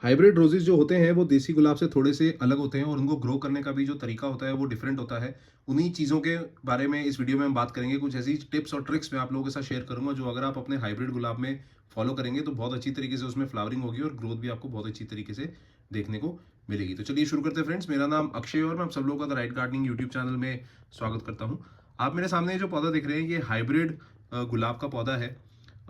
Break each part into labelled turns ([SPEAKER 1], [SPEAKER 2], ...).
[SPEAKER 1] Hybrid roses जो होते हैं वो देसी गुलाब से थोड़े से अलग होते हैं और उनको ग्रो करने का भी जो तरीका होता है वो डिफरेंट होता है। उन्हीं चीज़ों के बारे में इस वीडियो में हम बात करेंगे। कुछ ऐसी टिप्स और ट्रिक्स मैं आप लोगों के साथ शेयर करूँगा जो अगर आप अपने हाइब्रिड गुलाब में फॉलो करेंगे तो बहुत अच्छी तरीके से उसमें फ्लावरिंग होगी और ग्रोथ भी आपको बहुत अच्छी तरीके से देखने को मिलेगी। तो चलिए शुरू करते हैं फ्रेंड्स। मेरा नाम अक्षय है और मैं आप सब लोगों का the right gardening YouTube channel में स्वागत करता हूँ। आप मेरे सामने ये जो पौधा देख रहे हैं ये हाइब्रिड गुलाब का पौधा है।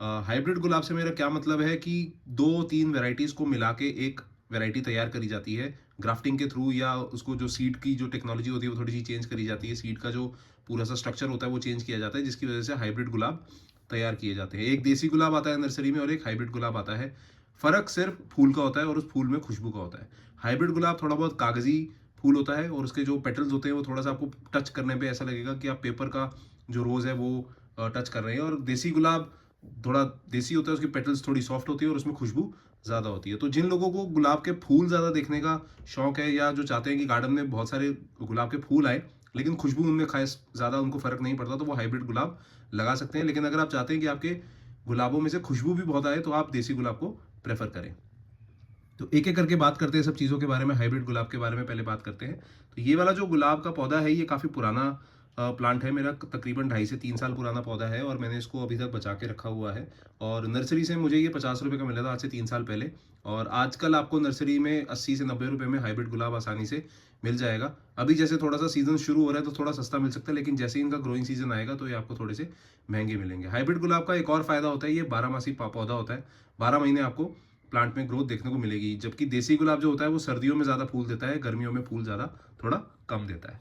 [SPEAKER 1] हाइब्रिड गुलाब से मेरा क्या मतलब है कि 2-3 वैराइटीज़ को मिला के एक वैरायटी तैयार करी जाती है ग्राफ्टिंग के थ्रू, या उसको जो सीड की जो टेक्नोलॉजी होती है वो थोड़ी सी चेंज करी जाती है। सीड का जो पूरा सा स्ट्रक्चर होता है वो चेंज किया जाता है, जिसकी वजह से हाइब्रिड गुलाब तैयार किए जाते हैं। एक देसी गुलाब आता है नर्सरी में और एक हाइब्रिड गुलाब आता है। फर्क सिर्फ फूल का होता है और उस फूल में खुशबू का होता है। हाइब्रिड गुलाब थोड़ा बहुत कागजी फूल होता है और उसके जो पेटल्स होते हैं वो थोड़ा सा आपको टच करने पे ऐसा लगेगा कि आप पेपर का जो रोज है वो टच कर रहे हैं। और देसी गुलाब थोड़ा देसी होता है, उसकी पेटल्स थोड़ी सॉफ्ट होती है और उसमें खुशबू ज़्यादा होती है। तो जिन लोगों को गुलाब के फूल ज़्यादा देखने का शौक है, या जो चाहते हैं कि गार्डन में बहुत सारे गुलाब के फूल आए लेकिन खुशबू उनमें खास ज़्यादा उनको फ़र्क नहीं पड़ता, तो वो हाइब्रिड गुलाब लगा सकते हैं। लेकिन अगर आप चाहते हैं कि आपके गुलाबों में से खुशबू भी बहुत आए तो आप देसी गुलाब को प्रेफर करें। तो एक एक करके बात करते हैं सब चीज़ों के बारे में। हाइब्रिड गुलाब के बारे में पहले बात करते हैं। तो ये वाला जो गुलाब का पौधा है ये काफ़ी पुराना प्लांट है मेरा। तकरीबन 2.5 से 3 साल पुराना पौधा है और मैंने इसको अभी तक बचा के रखा हुआ है। और नर्सरी से मुझे ये 50 रुपये का मिला था आज से 3 साल पहले। और आजकल आपको नर्सरी में 80 से 90 रुपये में हाइब्रिड गुलाब आसानी से मिल जाएगा। अभी जैसे थोड़ा सा सीजन शुरू हो रहा है तो थोड़ा सस्ता मिल सकता है, लेकिन जैसे ही इनका ग्रोइंग सीजन आएगा तो ये आपको थोड़े से महंगे मिलेंगे। हाइब्रिड गुलाब का एक और फायदा होता है, ये 12 मासी पौधा होता है। 12 महीने आपको प्लांट में ग्रोथ देखने को मिलेगी। जबकि देसी गुलाब जो होता है वो सर्दियों में ज़्यादा फूल देता है, गर्मियों में फूल ज़्यादा थोड़ा कम देता है।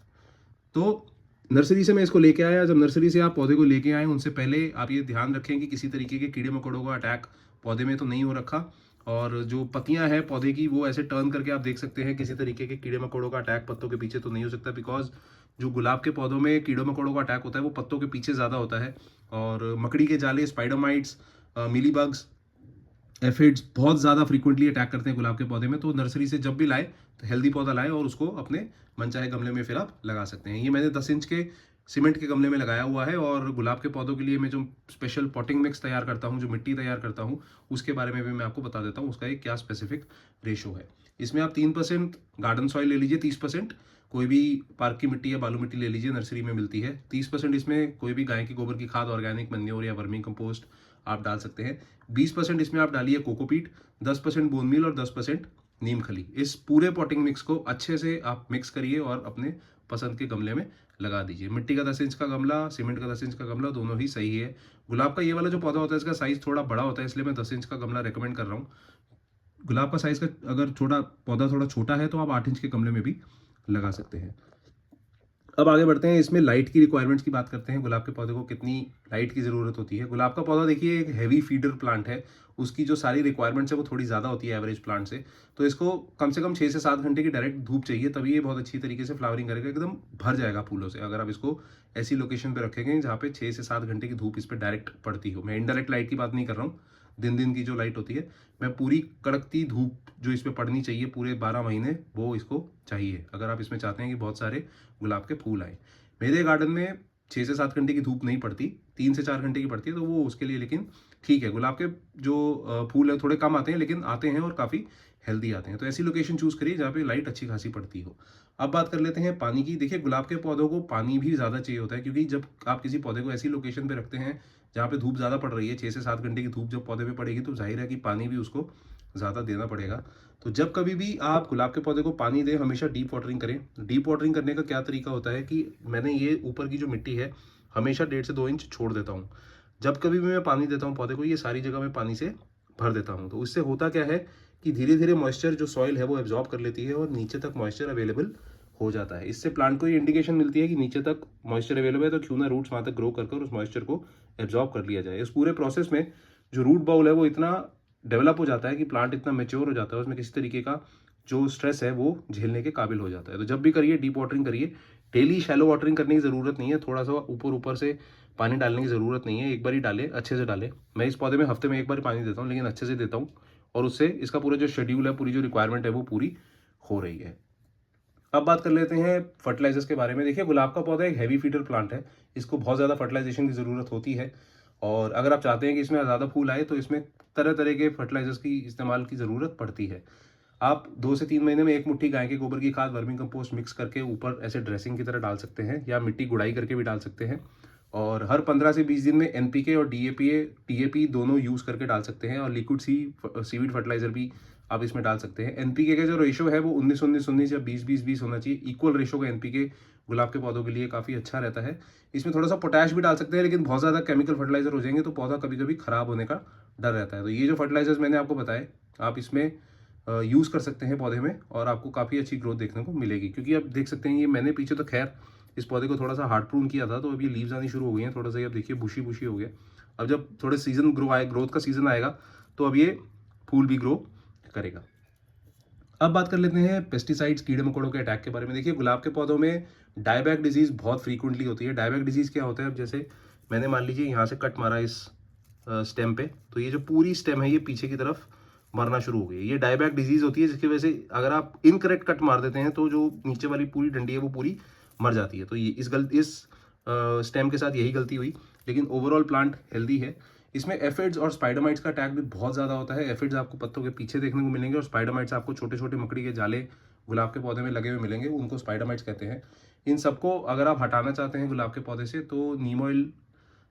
[SPEAKER 1] तो नर्सरी से मैं इसको लेके आया। जब नर्सरी से आप पौधे को लेके आए उनसे पहले आप ये ध्यान रखें कि किसी तरीके के कीड़े मकोड़ों का अटैक पौधे में तो नहीं हो रखा। और जो पत्तियां हैं पौधे की वो ऐसे टर्न करके आप देख सकते हैं, किसी तरीके के कीड़े मकोड़ों का अटैक पत्तों के पीछे तो नहीं हो सकता। बिकॉज जो गुलाब के पौधों में कीड़े मकोड़ों का अटैक होता है वो पत्तों के पीछे ज़्यादा होता है। और मकड़ी के जाले, स्पाइडर मिली बग्स, एफिड्स बहुत ज़्यादा फ्रीक्वेंटली अटैक करते हैं गुलाब के पौधे में। तो नर्सरी से जब भी लाए तो हेल्दी पौधा लाए और उसको अपने मनचाहे गमले में फिर आप लगा सकते हैं। ये मैंने 10 इंच के सीमेंट के गमले में लगाया हुआ है। और गुलाब के पौधों के लिए मैं जो स्पेशल पॉटिंग मिक्स तैयार करता हूँ, जो मिट्टी तैयार करता हूँ, उसके बारे में भी मैं आपको बता देता हूँ उसका एक क्या स्पेसिफिक रेशो है। इसमें आप 3% गार्डन सॉइल ले लीजिए, 30% कोई भी पार्क की मिट्टी या बालू मिट्टी ले लीजिए, नर्सरी में मिलती है। 30% इसमें कोई भी गाय के गोबर की खाद, ऑर्गेनिक मैन्योर या वर्मी कंपोस्ट आप डाल सकते हैं। 20% इसमें आप डालिए कोकोपीट, 10% बोन मील और 10% नीम खली। इस पूरे पॉटिंग मिक्स को अच्छे से आप मिक्स करिए और अपने पसंद के गमले में लगा दीजिए। मिट्टी का 10 इंच का गमला, सीमेंट का 10 इंच का गमला, दोनों ही सही है। गुलाब का ये वाला जो पौधा होता है इसका साइज थोड़ा बड़ा होता है, इसलिए मैं 10 इंच का गमला रेकमेंड कर रहा हूँ। गुलाब का साइज का अगर छोटा पौधा थोड़ा छोटा है तो आप 8 इंच के गमले में भी लगा सकते हैं। अब आगे बढ़ते हैं, इसमें लाइट की रिक्वायरमेंट्स की बात करते हैं। गुलाब के पौधे को कितनी लाइट की ज़रूरत होती है। गुलाब का पौधा देखिए एक हैवी फीडर प्लांट है। उसकी जो सारी रिक्वायरमेंट्स है वो थोड़ी ज़्यादा होती है एवरेज प्लांट से। तो इसको कम से कम 6 से 7 घंटे की डायरेक्ट धूप चाहिए, तभी ये बहुत अच्छी तरीके से फ्लावरिंग करेगा, एकदम भर जाएगा फूलों से। अगर आप इसको ऐसी लोकेशन पे रखेंगे जहाँ पे 6 से 7 घंटे की धूप इस पर डायरेक्ट पड़ती हो। मैं इनडायरेक्ट लाइट की बात नहीं कर रहा हूँ, दिन दिन की जो लाइट होती है। मैं पूरी कड़कती धूप जो इस पे पड़नी चाहिए पूरे 12 महीने, वो इसको चाहिए अगर आप इसमें चाहते हैं कि बहुत सारे गुलाब के फूल आए। मेरे गार्डन में 6 से 7 घंटे की धूप नहीं पड़ती, 3 से 4 घंटे की पड़ती है, तो वो उसके लिए लेकिन ठीक है। गुलाब के जो फूल है थोड़े कम आते हैं लेकिन आते हैं और काफ़ी हेल्दी आते हैं। तो ऐसी लोकेशन चूज़ करिए जहाँ पे लाइट अच्छी खासी पड़ती हो। अब बात कर लेते हैं पानी की। देखिए गुलाब के पौधों को पानी भी ज़्यादा चाहिए होता है, क्योंकि जब आप किसी पौधे को ऐसी लोकेशन पे रखते हैं जहाँ पे धूप ज़्यादा पड़ रही है, 6 से 7 घंटे की धूप जब पौधे पे पड़ेगी तो जाहिर है कि पानी भी उसको ज़्यादा देना पड़ेगा। तो जब कभी भी आप गुलाब के पौधे को पानी दें हमेशा डीप वाटरिंग करें। डीप वाटरिंग करने का क्या तरीका होता है कि मैंने ये ऊपर की जो मिट्टी है हमेशा 1.5 से 2 इंच छोड़ देता हूँ। जब कभी भी मैं पानी देता हूँ पौधे को, ये सारी जगह मैं पानी से भर देता हूँ। तो इससे होता क्या है कि धीरे धीरे मॉइस्चर जो सॉइल है वो एब्जॉर्ब कर लेती है और नीचे तक मॉइस्चर अवेलेबल हो जाता है। इससे प्लांट को ये इंडिकेशन मिलती है कि नीचे तक मॉइस्चर अवेलेबल है, तो क्यों ना रूट्स वहाँ तक ग्रो कर उस मॉइस्चर को एब्जॉर्ब कर लिया जाए। इस पूरे प्रोसेस में जो रूट बाउल है वो इतना डेवलप हो जाता है कि प्लांट इतना मेच्योर हो जाता है, उसमें किसी तरीके का जो स्ट्रेस है वो झेलने के काबिल हो जाता है। तो जब भी करिए डीप वाटरिंग करिए। डेली शैलो वाटरिंग करने की ज़रूरत नहीं है, थोड़ा सा ऊपर ऊपर से पानी डालने की ज़रूरत नहीं है। एक बार ही डालें, अच्छे से डालें। मैं इस पौधे में हफ्ते में एक बार पानी देता हूँ, लेकिन अच्छे से देता हूँ और उससे इसका पूरा जो शेड्यूल है, पूरी जो रिक्वायरमेंट है वो पूरी हो रही है। अब बात कर लेते हैं फर्टिलाइजर्स के बारे में। देखिए गुलाब का पौधा एक हैवी फीडर प्लांट है, इसको बहुत ज़्यादा फर्टिलाइजेशन की ज़रूरत होती है। और अगर आप चाहते हैं कि इसमें ज़्यादा फूल आए तो इसमें तरह तरह के फर्टिलाइजर्स की इस्तेमाल की ज़रूरत पड़ती है। आप 2 से 3 महीने में 1 मुट्ठी गाय के गोबर की खाद वर्मी कंपोस्ट मिक्स करके ऊपर ऐसे ड्रेसिंग की तरह डाल सकते हैं, या मिट्टी गुड़ाई करके भी डाल सकते हैं। और हर 15 से 20 दिन में एनपीके और टीएपी दोनों यूज़ करके डाल सकते हैं, और लिक्विड सीवीड फर्टिलाइजर भी आप इसमें डाल सकते हैं। एनपीके का जो रेशो है वो 19-19-19 या 20-20-20 होना चाहिए। इक्वल रेशो का एनपीके गुलाब के पौधों के लिए काफ़ी अच्छा रहता है। इसमें थोड़ा सा पोटैश भी डाल सकते हैं, लेकिन बहुत ज़्यादा केमिकल फर्टिलाइजर हो जाएंगे तो पौधा कभी कभी खराब होने का डर रहता है। तो ये जो फर्टिलाइजर्स मैंने आपको बताए, आप इसमें यूज़ कर सकते हैं पौधे में, और आपको काफ़ी अच्छी ग्रोथ देखने को मिलेगी। क्योंकि आप देख सकते हैं, ये मैंने पीछे तो खैर इस पौधे को थोड़ा सा हार्ड प्रून किया था, तो अब ये लीव्स आनी शुरू हो गई हैं, थोड़ा सा ये अब देखिए बुशी बुशी हो गया। अब जब थोड़े सीजन ग्रोथ का सीजन आएगा तो अब ये फूल भी ग्रो करेगा। अब बात कर लेते हैं पेस्टिसाइड्स, कीड़े मकोड़ों के अटैक के बारे में। देखिए, गुलाब के पौधों में डायबैक डिजीज़ बहुत फ्रीक्वेंटली होती है। डायबैक डिजीज़ क्या होता है, अब जैसे मैंने मान लीजिए यहाँ से कट मारा इस स्टेम पे, तो ये जो पूरी स्टेम है ये पीछे की तरफ मरना शुरू हो गई है। ये डायबैक डिजीज़ होती है, जिसकी वजह से अगर आप इनकरेक्ट कट मार देते हैं तो जो नीचे वाली पूरी डंडी है वो पूरी मर जाती है। तो ये इस स्टेम के साथ यही गलती हुई, लेकिन ओवरऑल प्लांट हेल्दी है। इसमें एफिड्स और स्पाइडरमाइट्स का अटैक भी बहुत ज़्यादा होता है। एफिड्स आपको पत्तों के पीछे देखने को मिलेंगे, और स्पाइडरमाइट्स आपको छोटे छोटे मकड़ी के जाले गुलाब के पौधे में लगे हुए मिलेंगे, उनको स्पाइडरमाइट्स कहते हैं। इन सबको अगर आप हटाना चाहते हैं गुलाब के पौधे से, तो नीम ऑयल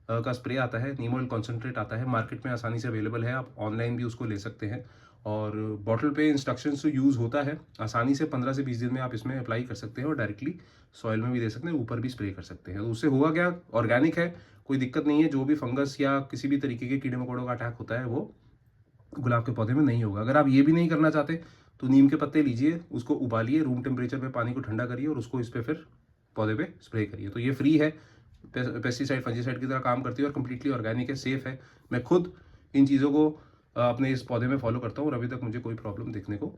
[SPEAKER 1] का स्प्रे आता है, नीम ऑयल कॉन्सेंट्रेट आता है, मार्केट में आसानी से अवेलेबल है, आप ऑनलाइन भी उसको ले सकते हैं। और बॉटल पे इंस्ट्रक्शंस यूज़ होता है, आसानी से 15 से 20 दिन में आप इसमें अप्लाई कर सकते हैं, और डायरेक्टली सॉइल में भी दे सकते हैं, ऊपर भी स्प्रे कर सकते हैं। तो उससे होगा क्या, ऑर्गेनिक है, कोई दिक्कत नहीं है। जो भी फंगस या किसी भी तरीके के कीड़े मकोड़ों का अटैक होता है वो गुलाब के पौधे में नहीं होगा। अगर आप ये भी नहीं करना चाहते तो नीम के पत्ते लीजिए, उसको उबालिए, रूम टेम्परेचर पे पानी को ठंडा करिए, और उसको इस पे फिर पौधे पे स्प्रे करिए। तो ये फ्री है, पेस्टिसाइड फंजीसाइड की तरह काम करती है, और कम्प्लीटली ऑर्गेनिक है, सेफ है। मैं खुद इन चीज़ों को अपने इस पौधे में फॉलो करता हूँ, और अभी तक मुझे कोई प्रॉब्लम देखने को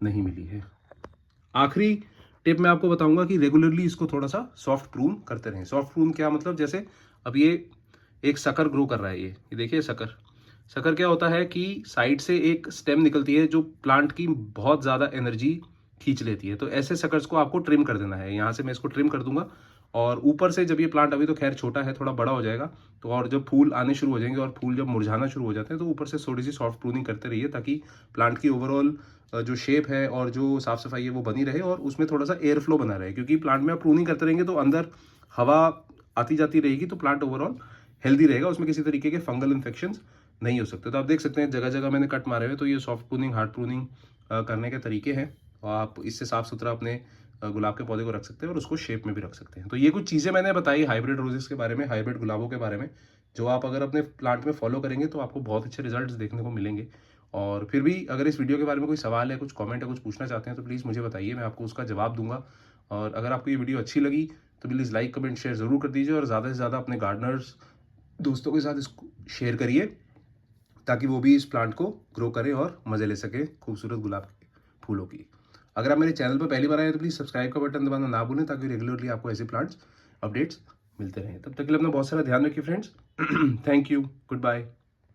[SPEAKER 1] नहीं मिली है। आखिरी टिप मैं आपको बताऊंगा कि रेगुलरली इसको थोड़ा सा सॉफ्ट प्रून करते रहें। सॉफ्ट प्रून क्या मतलब, जैसे अब ये एक शक्कर ग्रो कर रहा है, ये देखिए शक्कर। शक्कर क्या होता है कि साइड से एक स्टेम निकलती है जो प्लांट की बहुत ज़्यादा एनर्जी खींच लेती है। तो ऐसे शकर्स को आपको ट्रिम कर देना है। यहाँ से मैं इसको ट्रिम कर दूंगा, और ऊपर से जब ये प्लांट अभी तो खैर छोटा है, थोड़ा बड़ा हो जाएगा, तो और जब फूल आने शुरू हो जाएंगे और फूल जब मुरझाना शुरू हो जाते हैं, तो ऊपर से थोड़ी सी सॉफ्ट प्रूनिंग करते रहिए, ताकि प्लांट की ओवरऑल जो शेप है और जो साफ सफाई है वो बनी रहे, और उसमें थोड़ा सा एयर फ्लो बना रहे। क्योंकि प्लांट में आप प्रूनिंग करते रहेंगे तो अंदर हवा आती जाती रहेगी, तो प्लांट ओवरऑल हेल्दी रहेगा, उसमें किसी तरीके के फंगल इन्फेक्शन नहीं हो सकते। तो आप देख सकते हैं जगह जगह मैंने कट मारे हुए, तो ये सॉफ्ट प्रूनिंग, हार्ड प्रूनिंग करने के तरीके हैं, और आप इससे साफ सुथरा अपने गुलाब के पौधे को रख सकते हैं, और उसको शेप में भी रख सकते हैं। तो ये कुछ चीज़ें मैंने बताई हाइब्रिड रोजेस के बारे में, हाइब्रिड गुलाबों के बारे में, जो आप अगर अपने प्लांट में फॉलो करेंगे तो आपको बहुत अच्छे रिजल्ट्स देखने को मिलेंगे। और फिर भी अगर इस वीडियो के बारे में कोई सवाल है, कुछ कमेंट है, कुछ पूछना चाहते हैं, तो प्लीज़ मुझे बताइए, मैं आपको उसका जवाब दूंगा। और अगर आपको ये वीडियो अच्छी लगी तो प्लीज़ लाइक कमेंट शेयर ज़रूर कर दीजिए, और ज़्यादा से ज़्यादा अपने गार्डनर्स दोस्तों के साथ इसको शेयर करिए, ताकि वो भी इस प्लांट को ग्रो करें और मज़े ले सकें खूबसूरत गुलाब के फूलों की। अगर आप मेरे चैनल पर पहली बार आए तो प्लीज़ सब्सक्राइब का बटन दबाना ना भूलें, ताकि रेगुलरली आपको ऐसे प्लांट्स अपडेट्स मिलते रहें। तब तक के लिए अपना बहुत सारा ध्यान रखिए friends. Thank you, good bye.